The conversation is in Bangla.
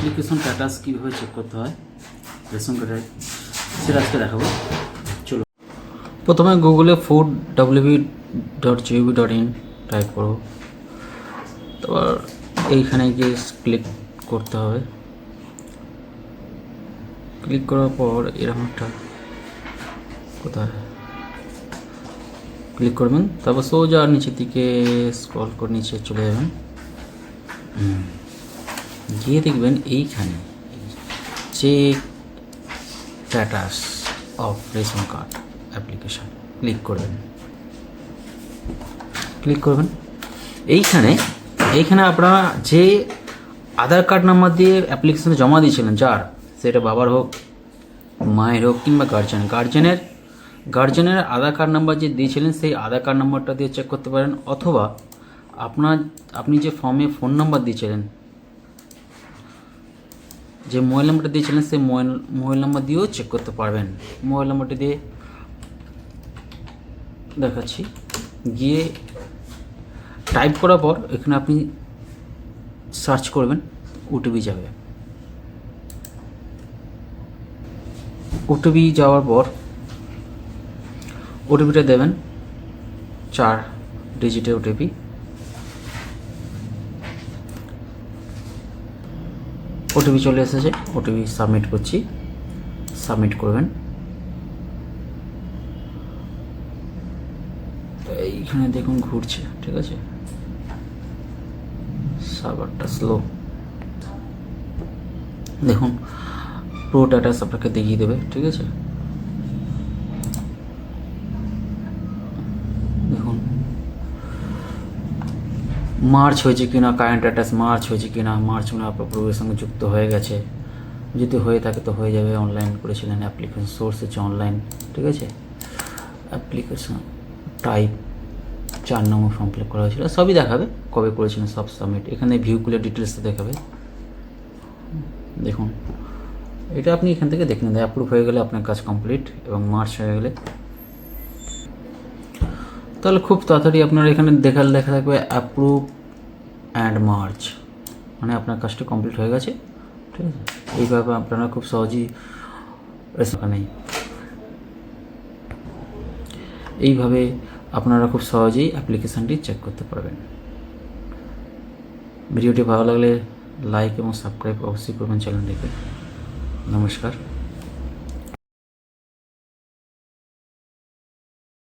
অ্যাপ্লিকেশন স্ট্যাটাস কীভাবে চেক করতে হয় রেশন কার্ডের সেটা আজকে দেখাবো। চলো, প্রথমে গুগলে food.wb.gov.in টাইপ করো, তারপর এইখানে গিয়ে ক্লিক করতে হবে। ক্লিক করার পর এরকম একটা কোথায় ক্লিক করবেন, তারপর সোজা নিচের দিকে স্ক্রল করে নিচে চলে যাবেন, গিয়ে দেখবেন এইখানে check status of ration card application click করবেন। এইখানে আপনারা যে আধার কার্ড নাম্বার দিয়ে অ্যাপ্লিকেশনে জমা দিয়েছিলেন, যার সেটা বাবার হোক, মায়ের হোক কিংবা গার্জেনের আধার কার্ড নাম্বার যে দিয়েছিলেন সেই আধার কার্ড নাম্বারটা দিয়ে চেক করতে পারেন, অথবা আপনি যে ফর্মে ফোন নাম্বার দিয়েছিলেন, যে মোবাইল নাম্বারটা দিয়েছিলেন সেই মোবাইল নাম্বার দিয়েও চেক করতে পারবেন। মোবাইল নাম্বারটি দিয়ে দেখাচ্ছি, গিয়ে টাইপ করার পর এখানে আপনি সার্চ করবেন, ওটিপি যাবে। ওটিপি যাওয়ার পর ওটিপিটা দেবেন, 4 ডিজিটের ওটিপি। ওটিপি চলে এসেছে, ওটিপি সাবমিট করছি, সাবমিট করবেন। এইখানে দেখুন ঘুরছে, ঠিক আছে, সার্ভারটা স্লো। দেখুন পুরো স্ট্যাটাস আপনাকে দেখিয়ে দেবে, ঠিক আছে। দেখুন মার্চ হয়েছে কিনা, কারেন্ট স্ট্যাটাস মার্চ হয়েছে কিনা, মার্চ মানে আপনার পূর্বের সঙ্গে যুক্ত হয়ে গেছে। যদি হয়ে থাকে তো হয়ে যাবে, অনলাইন করেছিলেন, অ্যাপ্লিকেশন সোর্স হচ্ছে অনলাইন, ঠিক আছে। অ্যাপ্লিকেশন টাইপ 4 নম্বর ফর্ম ফিল করা হয়েছিল, সবই দেখাবে, কবে করেছিলেন সব সাবমিট। এখানে ভিউগুলো ডিটেলস দেখাবে। দেখুন এটা আপনি এখান থেকে দেখে নিন, অ্যাপ্রুভ হয়ে গেলে আপনার কাজ কমপ্লিট, এবং মার্চ হয়ে গেলে তাহলে খুব তাড়াতাড়ি আপনার এখানে লেখা থাকবে অ্যাপ্রুভ অ্যান্ড মার্চ, মানে আপনার কাজটা কমপ্লিট হয়ে গেছে, ঠিক আছে। এইভাবে আপনারা খুব সহজেই এইভাবে আপনারা খুব সহজেই অ্যাপ্লিকেশানটি চেক করতে পারবেন। ভিডিওটি ভালো লাগলে লাইক এবং সাবস্ক্রাইব অবশ্যই করবেন চ্যানেলটিকে। নমস্কার।